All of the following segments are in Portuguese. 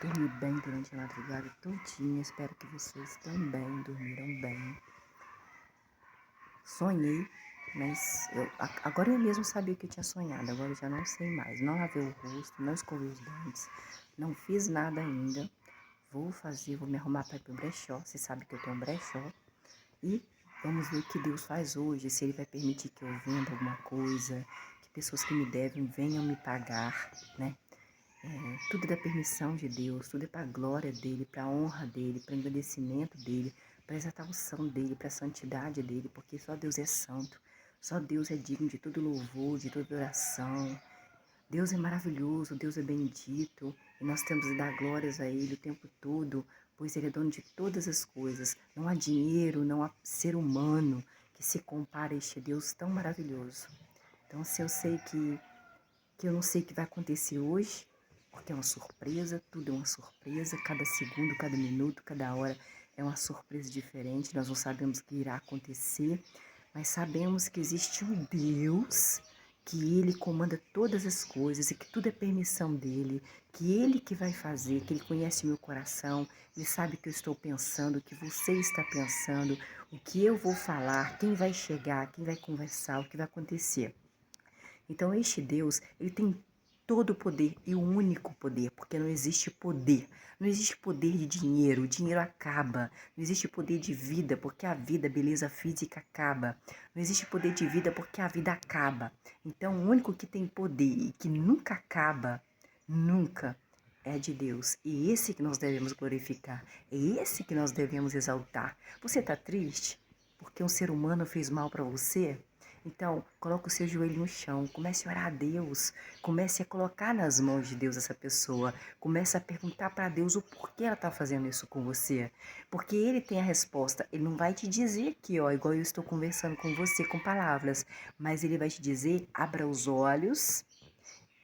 Dormi bem durante a madrugada todinha, espero que vocês também dormiram bem. Sonhei, mas agora eu mesmo sabia que eu tinha sonhado, agora eu já não sei mais. Não lavei o rosto, não escovei os dentes, não fiz nada ainda. Vou me arrumar para ir pro brechó, você sabe que eu tenho um brechó. E vamos ver o que Deus faz hoje, se Ele vai permitir que eu venda alguma coisa, que pessoas que me devem venham me pagar, né? Tudo é da permissão de Deus, tudo é para a glória dEle, para a honra dEle, para o engrandecimento dEle, para a exaltação dEle, para a santidade dEle, porque só Deus é santo, só Deus é digno de todo louvor, de toda oração. Deus é maravilhoso, Deus é bendito, e nós temos que dar glórias a Ele o tempo todo, pois Ele é dono de todas as coisas. Não há dinheiro, não há ser humano que se compare a este Deus tão maravilhoso. Então, se eu sei que eu não sei o que vai acontecer hoje, porque é uma surpresa, tudo é uma surpresa, cada segundo, cada minuto, cada hora é uma surpresa diferente, nós não sabemos o que irá acontecer, mas sabemos que existe um Deus, que Ele comanda todas as coisas e que tudo é permissão dEle, que Ele que vai fazer, que Ele conhece meu coração, Ele sabe o que eu estou pensando, o que você está pensando, o que eu vou falar, quem vai chegar, quem vai conversar, o que vai acontecer. Então, este Deus, ele tem todo o poder e o único poder, porque não existe poder. Não existe poder de dinheiro, o dinheiro acaba. Não existe poder de vida, porque a vida, a beleza física acaba. Não existe poder de vida, porque a vida acaba. Então, o único que tem poder e que nunca acaba, nunca, é de Deus. E esse que nós devemos glorificar. É esse que nós devemos exaltar. Você está triste porque um ser humano fez mal para você? Então, coloque o seu joelho no chão, comece a orar a Deus, comece a colocar nas mãos de Deus essa pessoa, comece a perguntar para Deus o porquê ela está fazendo isso com você, porque Ele tem a resposta. Ele não vai te dizer aqui, ó, igual eu estou conversando com você com palavras, mas Ele vai te dizer, abra os olhos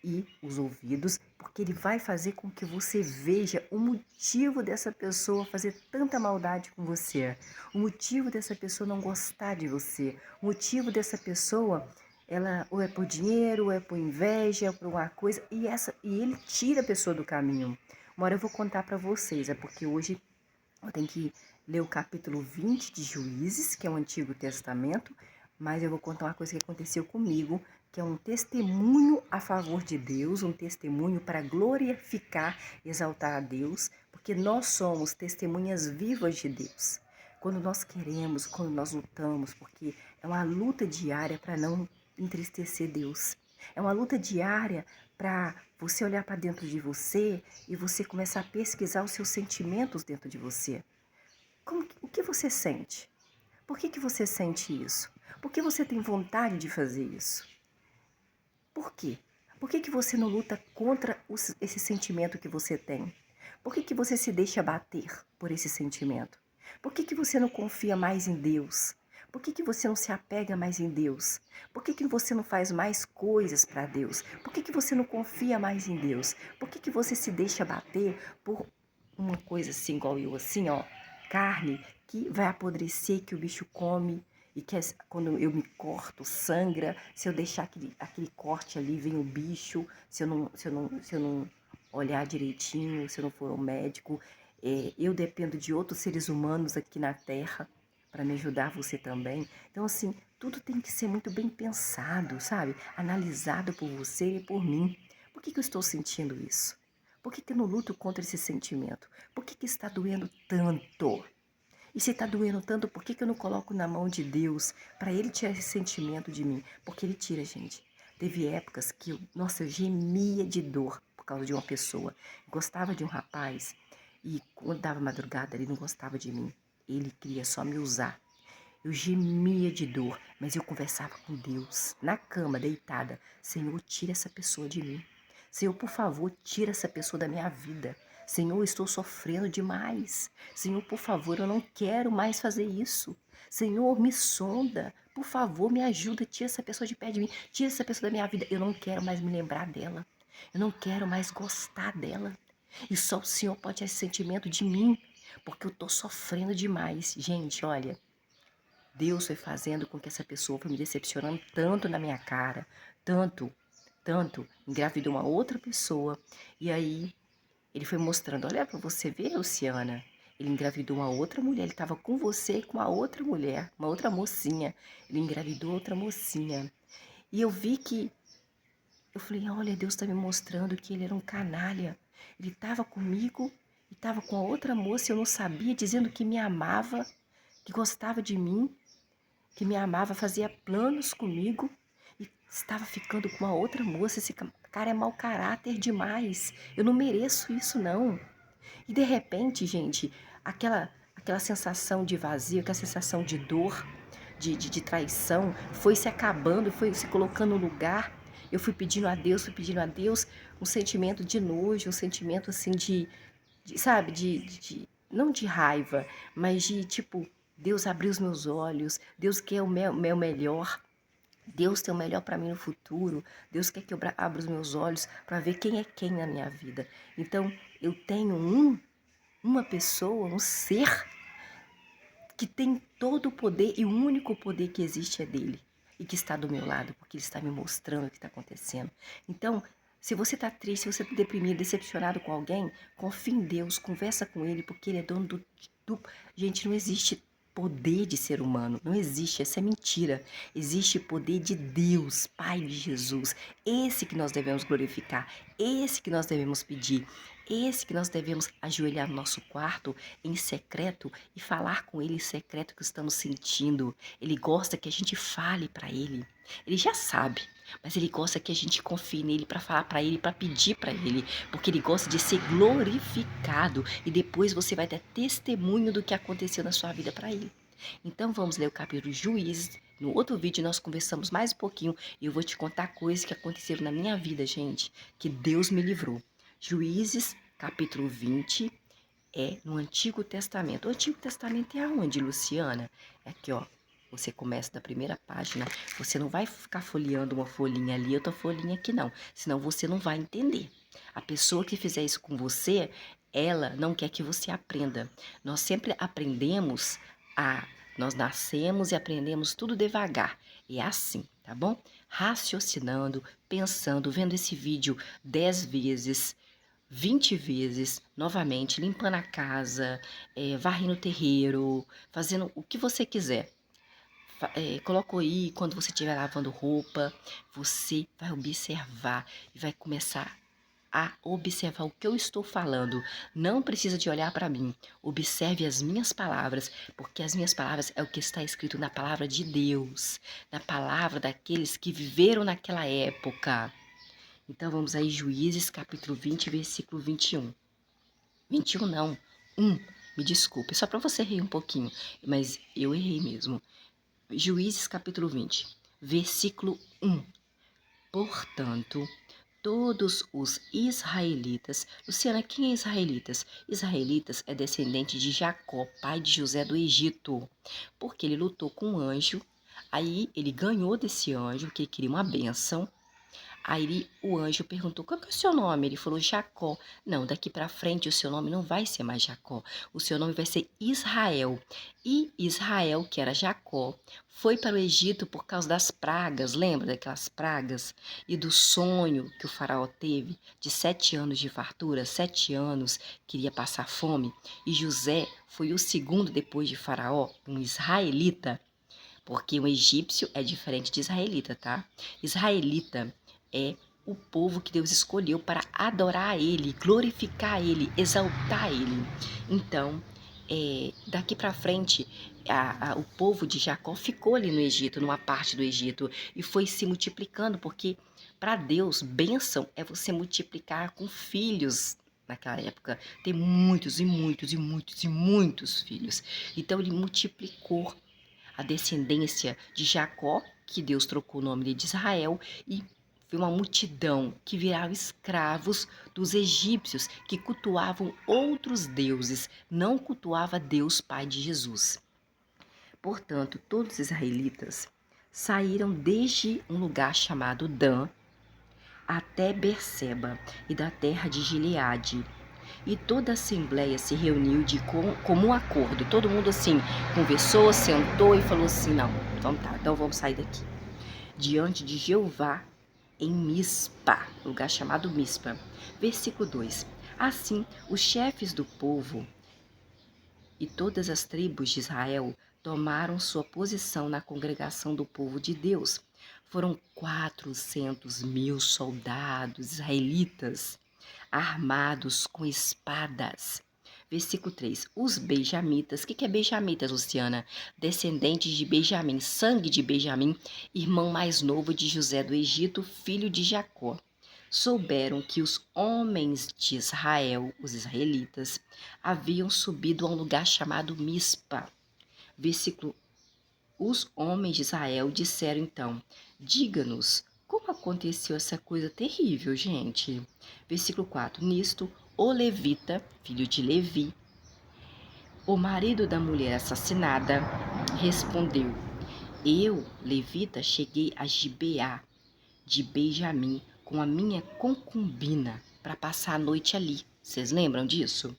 e os ouvidos, porque Ele vai fazer com que você veja o motivo dessa pessoa fazer tanta maldade com você, o motivo dessa pessoa não gostar de você, o motivo dessa pessoa, ela ou é por dinheiro, ou é por inveja, ou por uma coisa, e Ele tira a pessoa do caminho. Uma hora eu vou contar para vocês, é porque hoje eu tenho que ler o capítulo 20 de Juízes, que é o Antigo Testamento, mas eu vou contar uma coisa que aconteceu comigo, que é um testemunho a favor de Deus, um testemunho para glorificar e exaltar a Deus, porque nós somos testemunhas vivas de Deus. Quando nós queremos, quando nós lutamos, porque é uma luta diária para não entristecer Deus. É uma luta diária para você olhar para dentro de você e você começar a pesquisar os seus sentimentos dentro de você. O que você sente? Por que você sente isso? Por que você tem vontade de fazer isso? Por quê? Por que você não luta contra esse sentimento que você tem? Por que você se deixa bater por esse sentimento? Por que você não confia mais em Deus? Por que você não se apega mais em Deus? Por que você não faz mais coisas para Deus? Por que você não confia mais em Deus? Por que você se deixa bater por uma coisa assim, igual eu, assim, ó, carne que vai apodrecer, que o bicho come, e que quando eu me corto, sangra, se eu deixar aquele corte ali, vem o bicho, se eu não olhar direitinho, se eu não for ao médico, eu dependo de outros seres humanos aqui na Terra para me ajudar, você também. Então, assim, tudo tem que ser muito bem pensado, sabe? Analisado por você e por mim. Por que eu estou sentindo isso? Por que eu não luto contra esse sentimento? Por que está doendo tanto? E se está doendo tanto, por que eu não coloco na mão de Deus para Ele tirar esse sentimento de mim? Porque Ele tira, gente. Teve épocas que eu gemia de dor por causa de uma pessoa. Gostava de um rapaz e quando dava madrugada ele não gostava de mim. Ele queria só me usar. Eu gemia de dor, mas eu conversava com Deus, na cama, deitada. Senhor, tira essa pessoa de mim. Senhor, por favor, tira essa pessoa da minha vida. Senhor, estou sofrendo demais. Senhor, por favor, eu não quero mais fazer isso. Senhor, me sonda. Por favor, me ajuda. Tira essa pessoa de perto de mim. Tira essa pessoa da minha vida. Eu não quero mais me lembrar dela. Eu não quero mais gostar dela. E só o Senhor pode ter esse sentimento de mim, porque eu estou sofrendo demais. Gente, olha, Deus foi fazendo com que essa pessoa foi me decepcionando tanto na minha cara, tanto, engravidou uma outra pessoa. E aí Ele foi mostrando, olha para você ver, Luciana, ele engravidou uma outra mulher, ele estava com você e com uma outra mulher, uma outra mocinha. Ele engravidou outra mocinha. E eu vi que, eu falei, olha, Deus está me mostrando que ele era um canalha. Ele estava comigo e estava com a outra moça, eu não sabia, dizendo que me amava, que gostava de mim, que me amava, fazia planos comigo e estava ficando com uma outra moça. Esse cara é mau caráter demais. Eu não mereço isso, não. E de repente, gente, aquela sensação de vazio, aquela sensação de dor, de traição, foi se acabando, foi se colocando no lugar. Eu fui pedindo a Deus um sentimento de nojo, um sentimento assim sabe, não de raiva, mas de tipo, Deus abriu os meus olhos, Deus quer o meu melhor. Deus tem o melhor para mim no futuro. Deus quer que eu abra os meus olhos para ver quem é quem na minha vida. Então, eu tenho uma pessoa, um ser que tem todo o poder e o único poder que existe é dele. E que está do meu lado, porque ele está me mostrando o que está acontecendo. Então, se você está triste, se você está deprimido, decepcionado com alguém, confie em Deus, conversa com ele, porque ele é dono do... Gente, não existe poder de ser humano, não existe, essa é mentira. Existe poder de Deus, Pai de Jesus, esse que nós devemos glorificar, esse que nós devemos pedir, esse que nós devemos ajoelhar no nosso quarto em secreto e falar com ele em secreto o que estamos sentindo. Ele gosta que a gente fale para ele. Ele já sabe, mas ele gosta que a gente confie nele para falar para ele, para pedir para ele, porque ele gosta de ser glorificado e depois você vai dar testemunho do que aconteceu na sua vida para ele. Então vamos ler o capítulo Juízes. No outro vídeo nós conversamos mais um pouquinho e eu vou te contar coisas que aconteceram na minha vida, gente, que Deus me livrou. Juízes, capítulo 20, é no Antigo Testamento. O Antigo Testamento é aonde, Luciana? É aqui, ó. Você começa da primeira página. Você não vai ficar folheando uma folhinha ali, outra folhinha aqui, não. Senão você não vai entender. A pessoa que fizer isso com você, ela não quer que você aprenda. Nós sempre aprendemos Nós nascemos e aprendemos tudo devagar. É assim, tá bom? Raciocinando, pensando, vendo esse vídeo 10 vezes, 20 vezes, novamente, limpando a casa, varrendo o terreiro, fazendo o que você quiser. Coloca aí, quando você estiver lavando roupa, você vai observar e vai começar a observar o que eu estou falando. Não precisa de olhar para mim. Observe as minhas palavras, porque as minhas palavras é o que está escrito na palavra de Deus, na palavra daqueles que viveram naquela época. Então vamos aí, Juízes, capítulo 20, versículo 21. 21 não, 1, me desculpe, só para você rir um pouquinho, mas eu errei mesmo. Juízes, capítulo 20, versículo 1. Portanto, todos os israelitas... Luciana, quem é israelitas? Israelitas é descendente de Jacó, pai de José do Egito, porque ele lutou com um anjo, aí ele ganhou desse anjo, que ele queria uma bênção. Aí o anjo perguntou, qual que é o seu nome? Ele falou, Jacó. Não, daqui para frente o seu nome não vai ser mais Jacó. O seu nome vai ser Israel. E Israel, que era Jacó, foi para o Egito por causa das pragas. Lembra daquelas pragas? E do sonho que o faraó teve de 7 anos de fartura, 7 anos queria passar fome. E José foi o segundo depois de faraó, um israelita. Porque um egípcio é diferente de israelita, tá? Israelita é o povo que Deus escolheu para adorar a Ele, glorificar Ele, exaltar Ele. Então, daqui para frente, o povo de Jacó ficou ali no Egito, numa parte do Egito, e foi se multiplicando, porque para Deus, bênção é você multiplicar com filhos. Naquela época, tem muitos e muitos e muitos e muitos filhos. Então, ele multiplicou a descendência de Jacó, que Deus trocou o nome dele de Israel, e foi uma multidão que viraram escravos dos egípcios, que cultuavam outros deuses, não cultuava Deus Pai de Jesus. Portanto, todos os israelitas saíram desde um lugar chamado Dan até Berseba e da terra de Gileade. E toda a assembleia se reuniu de comum acordo. Todo mundo assim conversou, sentou e falou assim, não, então vamos sair daqui. Diante de Jeová em Mispa, lugar chamado Mispa. Versículo 2. Assim, os chefes do povo e todas as tribos de Israel tomaram sua posição na congregação do povo de Deus. Foram 400.000 soldados israelitas armados com espadas. Versículo 3. Os benjamitas, o que é benjamitas, Luciana? Descendentes de Benjamim, sangue de Benjamim, irmão mais novo de José do Egito, filho de Jacó. Souberam que os homens de Israel, os israelitas, haviam subido a um lugar chamado Mispa. Versículo. Os homens de Israel disseram então: diga-nos como aconteceu essa coisa terrível, gente. Versículo 4. Nisto, o levita, filho de Levi, o marido da mulher assassinada, respondeu: eu, levita, cheguei a Gibeá de Benjamim com a minha concubina para passar a noite ali. Vocês lembram disso?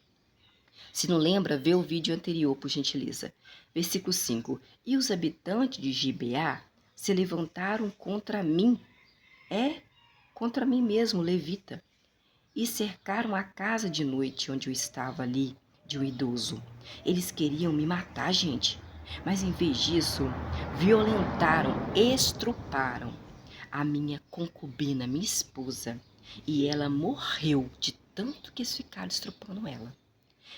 Se não lembra, vê o vídeo anterior, por gentileza. Versículo 5. E os habitantes de Gibeá se levantaram contra mim, contra mim mesmo, levita, e cercaram a casa de noite onde eu estava ali, de um idoso. Eles queriam me matar, gente, mas em vez disso, violentaram, estruparam a minha concubina, minha esposa, e ela morreu de tanto que eles ficaram estrupando ela.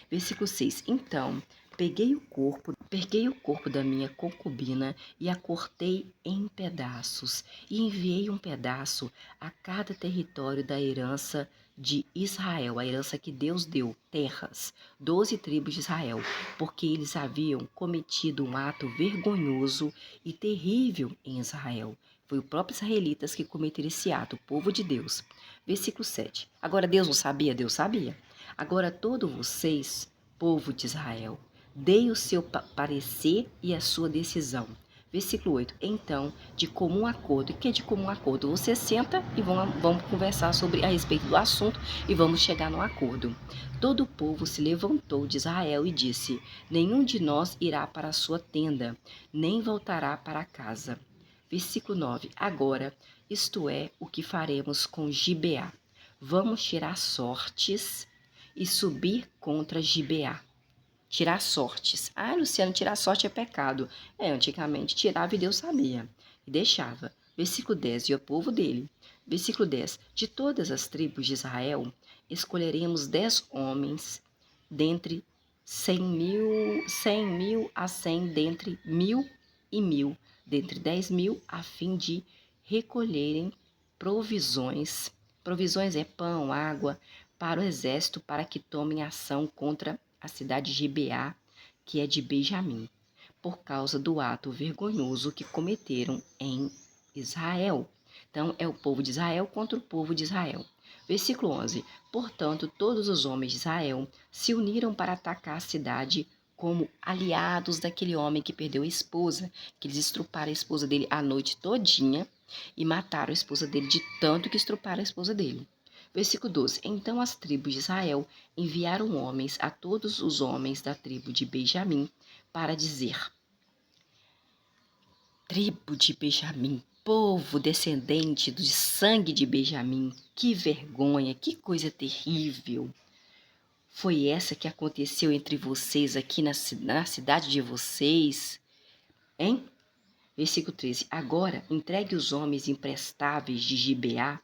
Versículo 6. Então, peguei o corpo da minha concubina e a cortei em pedaços, e enviei um pedaço a cada território da herança de Israel, a herança que Deus deu, terras, 12 tribos de Israel, porque eles haviam cometido um ato vergonhoso e terrível em Israel. Foi o próprio israelitas que cometeram esse ato, o povo de Deus. Versículo 7. Agora Deus não sabia? Deus sabia. Agora todos vocês, povo de Israel, deem o seu parecer e a sua decisão. Versículo 8. Então, de comum acordo. O que é de comum acordo? Você senta e vamos conversar sobre a respeito do assunto e vamos chegar num acordo. Todo o povo se levantou de Israel e disse: nenhum de nós irá para a sua tenda, nem voltará para casa. Versículo 9. Agora, isto é o que faremos com Gibeá. Vamos tirar sortes e subir contra Gibeá. Tirar sortes. Ah, Luciano, tirar sorte é pecado. Antigamente tirava e Deus sabia. E deixava. Versículo 10, e o povo dele. Versículo 10, de todas as tribos de Israel, escolheremos 10 homens, dentre 100.000 a 100, dentre 1.000 e 1.000, dentre 10.000, a fim de recolherem provisões. Provisões é pão, água, para o exército, para que tomem ação contra a cidade de Gibeá, que é de Benjamim, por causa do ato vergonhoso que cometeram em Israel. Então, é o povo de Israel contra o povo de Israel. Versículo 11. Portanto, todos os homens de Israel se uniram para atacar a cidade como aliados daquele homem que perdeu a esposa, que eles estruparam a esposa dele a noite todinha e mataram a esposa dele de tanto que estruparam a esposa dele. Versículo 12. Então as tribos de Israel enviaram homens a todos os homens da tribo de Benjamim para dizer: tribo de Benjamim, povo descendente do sangue de Benjamim, que vergonha, que coisa terrível. Foi essa que aconteceu entre vocês aqui na cidade de vocês, hein? Versículo 13. Agora entregue os homens imprestáveis de Gibeá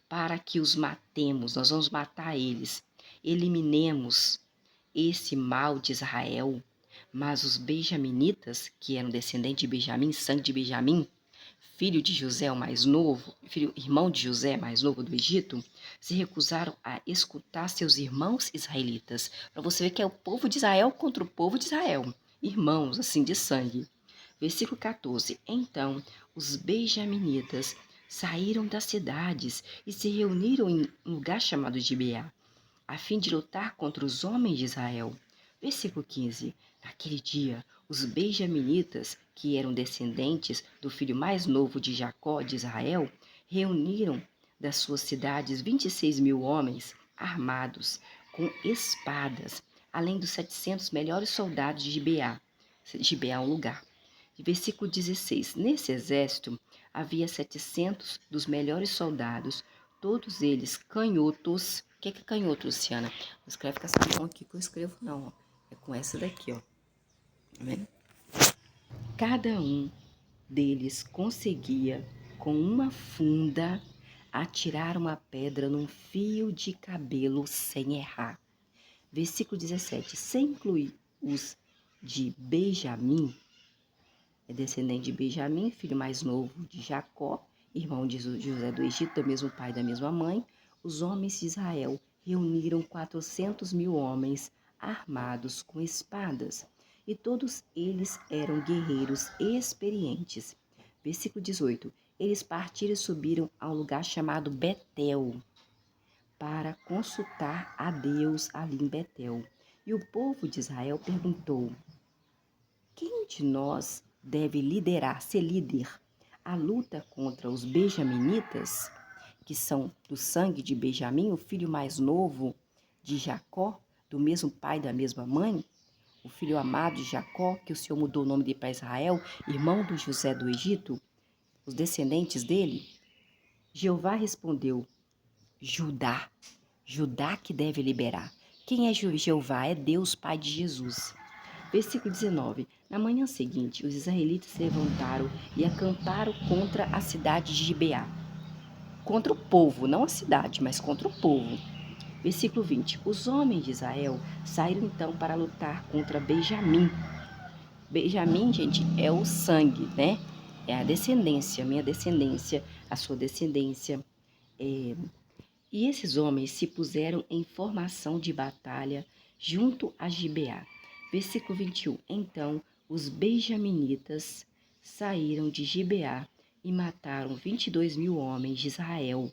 para que os matemos, nós vamos matar eles, eliminemos esse mal de Israel. Mas os benjaminitas, que eram descendentes de Benjamim, sangue de Benjamim, filho de José o mais novo, irmão de José mais novo do Egito, se recusaram a escutar seus irmãos israelitas. Para você ver que é o povo de Israel contra o povo de Israel, irmãos assim de sangue. Versículo 14. Então os benjaminitas saíram das cidades e se reuniram em um lugar chamado Gibeá, a fim de lutar contra os homens de Israel. Versículo 15. Naquele dia, os benjaminitas, que eram descendentes do filho mais novo de Jacó de Israel, reuniram das suas cidades 26.000 homens armados com espadas, além dos 700 melhores soldados de Gibeá. Gibeá é um lugar. Versículo 16. Nesse exército havia 700 dos melhores soldados, todos eles canhotos que é canhoto, Luciana? Não escreve com essa mão aqui que eu escrevo, não. Ó. É com essa daqui, ó. Tá vendo? Cada um deles conseguia, com uma funda, atirar uma pedra num fio de cabelo sem errar. Versículo 17. Sem incluir os de Benjamim, é descendente de Benjamim, filho mais novo de Jacó, irmão de José do Egito, do mesmo pai e da mesma mãe, os homens de Israel reuniram 400.000 homens armados com espadas, e todos eles eram guerreiros experientes. Versículo 18. Eles partiram e subiram a um lugar chamado Betel, para consultar a Deus ali em Betel. E o povo de Israel perguntou: quem de nós deve ser líder, a luta contra os benjaminitas, que são do sangue de Benjamim, o filho mais novo de Jacó, do mesmo pai e da mesma mãe, o filho amado de Jacó, que o Senhor mudou o nome dele para Israel, irmão do José do Egito, os descendentes dele? Jeová respondeu: Judá, Judá que deve liberar. Quem é Jeová? É Deus, pai de Jesus. Versículo 19. Na manhã seguinte, os israelitas se levantaram e acamparam contra a cidade de Gibeá. Contra o povo, não a cidade, mas contra o povo. Versículo 20. Os homens de Israel saíram então para lutar contra Benjamim. Benjamim, gente, é o sangue, né? É a descendência, minha descendência, a sua descendência. E esses homens se puseram em formação de batalha junto a Gibeá. Versículo 21. Então os benjaminitas saíram de Gibeá e mataram 22.000 homens de Israel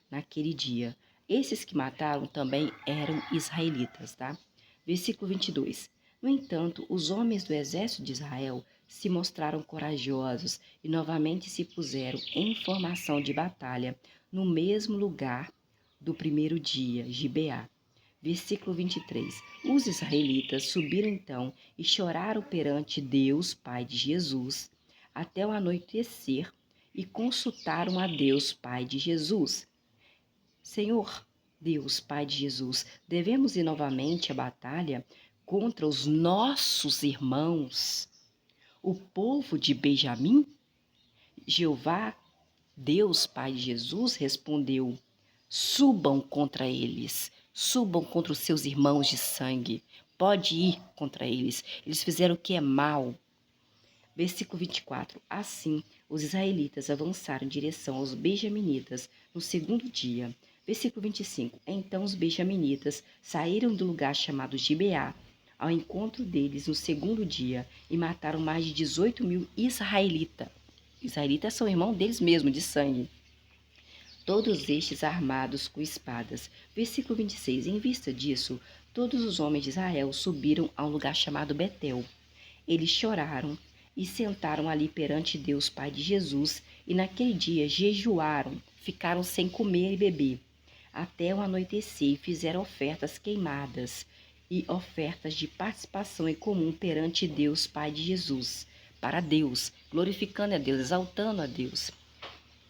naquele dia. Esses que mataram também eram israelitas, tá? Versículo 22. No entanto, os homens do exército de Israel se mostraram corajosos e novamente se puseram em formação de batalha no mesmo lugar do primeiro dia, Gibeá. Versículo 23. Os israelitas subiram então e choraram perante Deus, Pai de Jesus, até o anoitecer, e consultaram a Deus, Pai de Jesus. Senhor, Deus, Pai de Jesus, devemos ir novamente à batalha contra os nossos irmãos, o povo de Benjamim? Jeová, Deus, Pai de Jesus, respondeu: subam contra eles, subam contra os seus irmãos de sangue. Pode ir contra eles. Eles fizeram o que é mal. Versículo 24. Assim, os israelitas avançaram em direção aos benjaminitas no segundo dia. Versículo 25. Então os benjaminitas saíram do lugar chamado Gibeá ao encontro deles no segundo dia e mataram mais de 18.000 israelitas. Israelitas são irmãos deles mesmos, de sangue. Todos estes armados com espadas. Versículo 26. Em vista disso, todos os homens de Israel subiram a um lugar chamado Betel. Eles choraram e sentaram ali perante Deus, Pai de Jesus, e naquele dia jejuaram, ficaram sem comer e beber, até o anoitecer, e fizeram ofertas queimadas e ofertas de participação em comum perante Deus, Pai de Jesus, para Deus, glorificando a Deus, exaltando a Deus.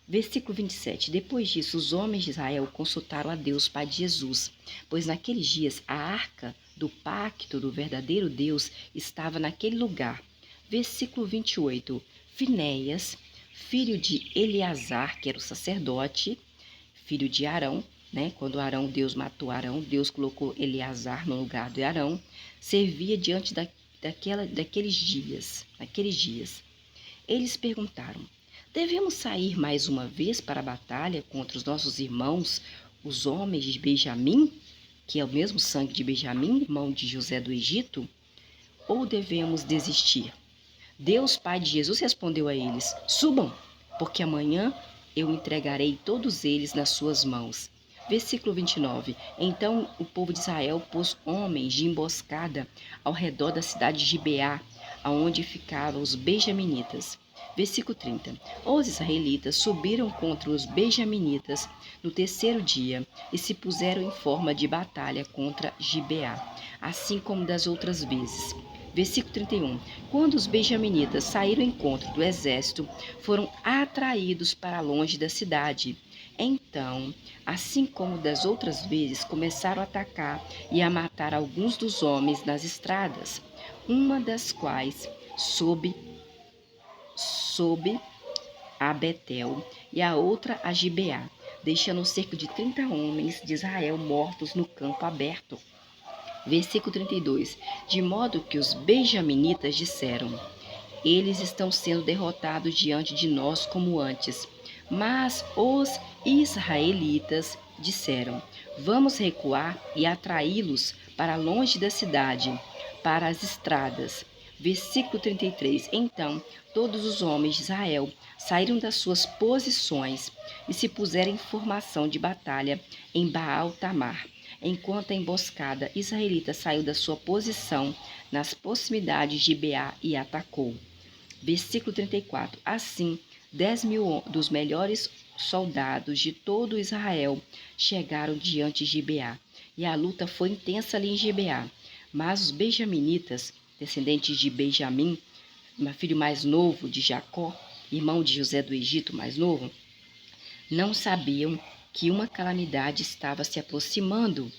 Versículo 27. Depois disso, os homens de Israel consultaram a Deus, Pai de Jesus, pois naqueles dias a arca do pacto do verdadeiro Deus estava naquele lugar. Versículo 28. Finéias, filho de Eleazar, que era o sacerdote, filho de Arão, né? Quando Deus matou Arão, Deus colocou Eleazar no lugar de Arão, servia diante daqueles dias. Eles perguntaram: devemos sair mais uma vez para a batalha contra os nossos irmãos, os homens de Benjamim, que é o mesmo sangue de Benjamim, irmão de José do Egito? Ou devemos desistir? Deus, Pai de Jesus, respondeu a eles: subam, porque amanhã eu entregarei todos eles nas suas mãos. Versículo 29. Então o povo de Israel pôs homens de emboscada ao redor da cidade de Gibeá, aonde ficavam os benjaminitas. Versículo 30. Os israelitas subiram contra os benjaminitas no terceiro dia e se puseram em forma de batalha contra Gibeá, assim como das outras vezes. Versículo 31. Quando os benjaminitas saíram ao encontro do exército, foram atraídos para longe da cidade, Então, assim como das outras vezes, começaram a atacar e a matar alguns dos homens nas estradas, uma das quais sob a Betel e a outra a Gibeá, deixando cerca de 30 homens de Israel mortos no campo aberto. Versículo 32. De modo que os benjaminitas disseram: eles estão sendo derrotados diante de nós como antes. Mas os israelitas disseram: vamos recuar e atraí-los para longe da cidade, para as estradas. Versículo 33. Então todos os homens de Israel saíram das suas posições e se puseram em formação de batalha em Baal-Tamar, enquanto a emboscada israelita saiu da sua posição nas proximidades de Beá e atacou. Versículo 34. Assim, 10.000 dos melhores soldados de todo Israel chegaram diante de Gibeá, e a luta foi intensa ali em Gibeá. Mas os benjaminitas, descendentes de Benjamim, filho mais novo de Jacó, irmão de José do Egito mais novo, não sabiam que uma calamidade estava se aproximando.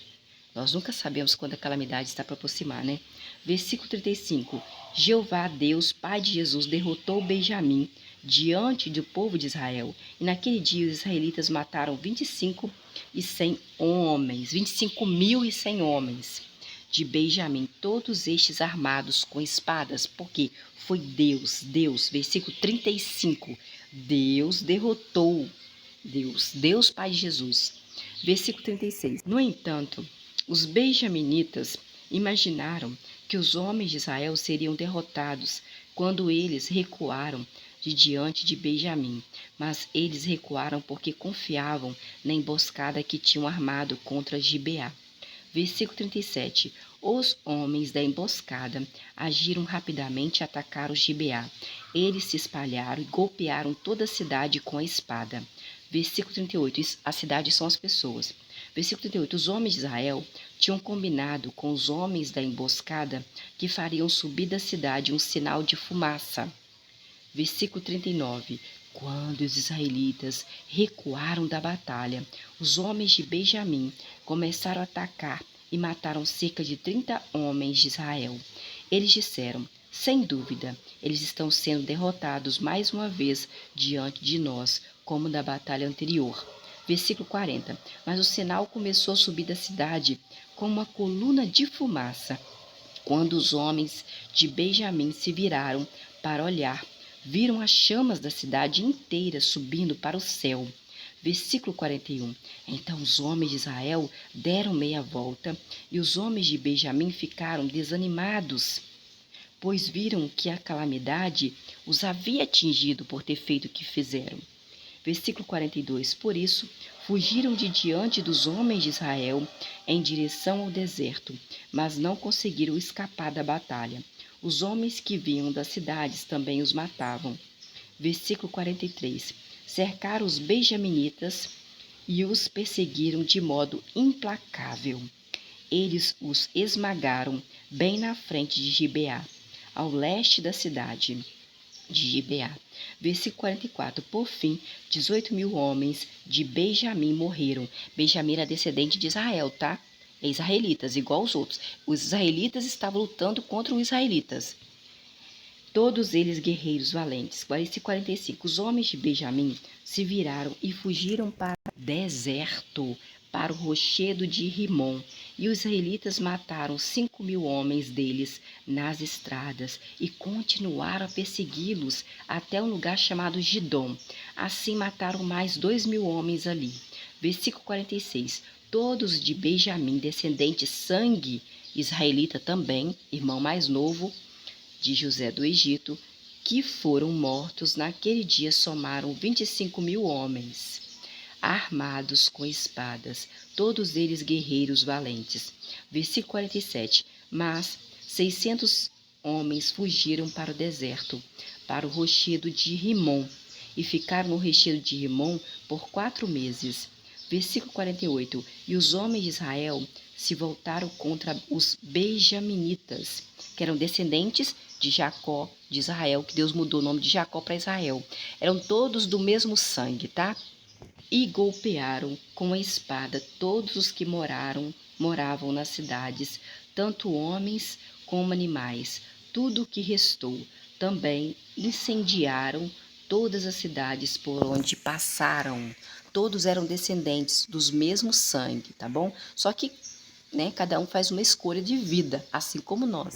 Nós nunca sabemos quando a calamidade está para aproximar, né? Versículo 35. Jeová, Deus, Pai de Jesus, derrotou Benjamim diante do povo de Israel. E naquele dia os israelitas mataram 25.100 homens, 25.100 homens de Benjamim, todos estes armados com espadas, porque foi Deus, versículo 35. Deus derrotou, Deus Pai de Jesus. Versículo 36. No entanto, os benjaminitas imaginaram que os homens de Israel seriam derrotados quando eles recuaram de diante de Benjamim, mas eles recuaram porque confiavam na emboscada que tinham armado contra Gibeá. Versículo 37. Os homens da emboscada agiram rapidamente e atacaram Gibeá. Eles se espalharam e golpearam toda a cidade com a espada. Versículo 38. A cidade são as pessoas. Versículo 38. Os homens de Israel tinham combinado com os homens da emboscada que fariam subir da cidade um sinal de fumaça. Versículo 39. Quando os israelitas recuaram da batalha, os homens de Benjamim começaram a atacar e mataram cerca de 30 homens de Israel. Eles disseram: sem dúvida, eles estão sendo derrotados mais uma vez diante de nós, como na batalha anterior. Versículo 40. Mas o sinal começou a subir da cidade como uma coluna de fumaça. Quando os homens de Benjamim se viraram para olhar, viram as chamas da cidade inteira subindo para o céu. Versículo 41. Então os homens de Israel deram meia volta e os homens de Benjamim ficaram desanimados, pois viram que a calamidade os havia atingido por ter feito o que fizeram. Versículo 42. Por isso, fugiram de diante dos homens de Israel em direção ao deserto, mas não conseguiram escapar da batalha. Os homens que vinham das cidades também os matavam. Versículo 43. Cercaram os benjaminitas e os perseguiram de modo implacável. Eles os esmagaram bem na frente de Gibeá, ao leste da cidade de Gibeá. Versículo 44. Por fim, 18.000 homens de Benjamim morreram. Benjamim era descendente de Israel, tá? É israelitas, igual os outros. Os israelitas estavam lutando contra os israelitas. Todos eles guerreiros valentes. Versículo 45. Os homens de Benjamim se viraram e fugiram para o deserto, para o rochedo de Rimom. E os israelitas mataram 5.000 homens deles nas estradas e continuaram a persegui-los até um lugar chamado Gidom. Assim mataram mais 2.000 homens ali. Versículo 46. Todos de Benjamim, descendente sangue israelita também, irmão mais novo de José do Egito, que foram mortos naquele dia, somaram 25.000 homens, armados com espadas, todos eles guerreiros valentes. Versículo 47. Mas 600 homens fugiram para o deserto, para o rochedo de Rimom, e ficaram no rochedo de Rimom por 4 meses. Versículo 48. E os homens de Israel se voltaram contra os benjaminitas, que eram descendentes de Jacó, de Israel, que Deus mudou o nome de Jacó para Israel. Eram todos do mesmo sangue, tá? e golpearam com a espada todos os que moravam nas cidades, tanto homens como animais, tudo o que restou. Também incendiaram todas as cidades por onde passaram. Todos eram descendentes dos mesmos sangue, tá bom? Só que, né, cada um faz uma escolha de vida, assim como nós.